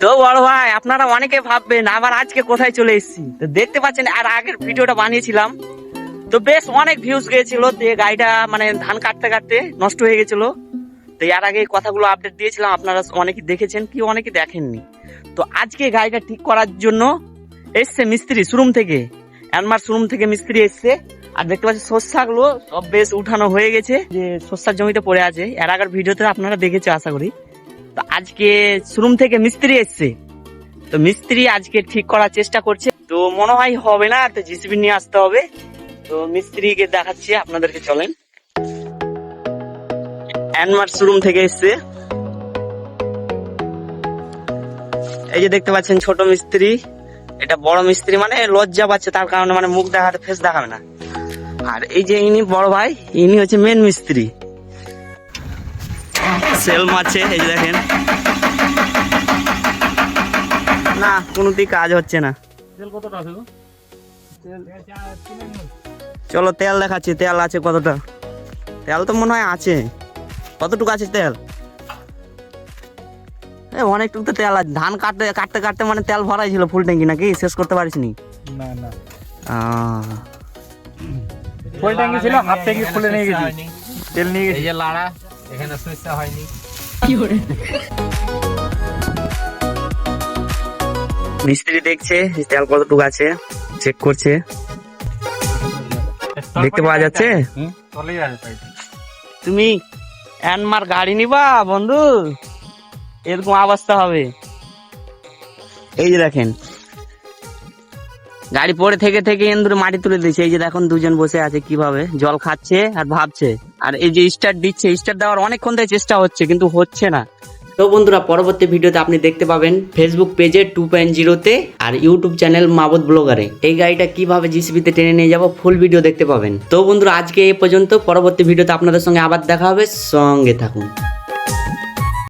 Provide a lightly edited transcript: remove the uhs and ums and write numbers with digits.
তো বড় ভাই আপনারা অনেকে ভাববেন আবার আজকে কোথায় চলে এসেছি, তো দেখতে পাচ্ছেন আর আগের ভিডিওটা বানিয়েছিলাম তো বেশ অনেক ভিউজ গিয়েছিল। যে গাড়িটা মানে ধান কাটতে কাটতে নষ্ট হয়ে গেছিল, তো এর আগে এই কথাগুলো আপডেট দিয়েছিলাম, আপনারা অনেকে দেখেছেন কি অনেকে দেখেননি। তো আজকে গাড়িটা ঠিক করার জন্য এসছে মিস্ত্রি শোরুম থেকে, অ্যানমার শোরুম থেকে মিস্ত্রি এসছে। আর দেখতে পাচ্ছি শস্যগুলো সব বেশ উঠানো হয়ে গেছে, যে শস্যার জমিতে পড়ে আছে, এর আগের ভিডিওতে আপনারা দেখেছে আশা করি। তো আজকে শোরুম থেকে মিস্ত্রি এসছে, তো মিস্ত্রি আজকে ঠিক করার চেষ্টা করছে। তো মনে হয় হবে না, তো জিসিবি নিয়ে আসতে হবে। তো মিস্ত্রিকে দেখাচ্ছি আপনাদেরকে, চলেন। অ্যানমার শোরুম থেকে এসছে, এই যে দেখতে পাচ্ছেন ছোট মিস্ত্রি, এটা বড় মিস্ত্রি মানে লজ্জা পাচ্ছে, তার কারণে মানে মুখ দেখাতে ফেস দেখাবে না। আর এই যে ইনি বড় ভাই, ইনি হচ্ছে মেন মিস্ত্রি। সেল মারছে, এই যে দেখেন, না কোনোদিকে কাজ হচ্ছে না। চলো তেল দেখাচ্ছি, তেল আছে কতটা, তেল তো মনে হয় আছে। কতটুকু আছে তেল? অনেকটুকু তো তেল আছে। ধান কাটতে কাটতে কাটতে মানে তেল ভরাই ছিল ফুল ট্যাঙ্কি, নাকি শেষ করতে পারিসনি? না না, ফুল ট্যাঙ্কি ছিল, হাফ ট্যাঙ্কি খুলে নিয়ে গেছি, তেল নিয়ে গেছি। এই যে লাড়া, এখানে সুইচটা হয়নি। কি করে মিস্ত্রি দেখছে তেল কতটুকু আছে, চেক করছে। দেখতে পাওয়া যাচ্ছে। তুমি অ্যানমার গাড়ি নিবা বন্ধু, এরকম অবস্থা হবে। এই যে দেখেন গাড়ি পড়ে থেকে থেকে এন্দুরে মাটি তুলে দিয়েছে। এই যে দেখুন দুজন বসে আছে, কিভাবে জল খাচ্ছে আর ভাবছে। আর এই যে স্টার্ট দিচ্ছে, স্টার্ট দেওয়ার অনেকক্ষণ থেকে চেষ্টা হচ্ছে কিন্তু হচ্ছে না। তো বন্ধুরা পরবর্তী ভিডিওতে আপনি দেখতে পাবেন ফেসবুক পেজে 2.0-তে আর ইউটিউব চ্যানেল মাবুদ ব্লগারে এই গাড়িটা কিভাবে জিসিবিতে টেনে নিয়ে যাব ফুল ভিডিও দেখতে পাবেন। তো বন্ধুরা আজকে এই পর্যন্ত, পরবর্তী ভিডিওতে আপনাদের সঙ্গে আবার দেখা হবে, সঙ্গে থাকুন।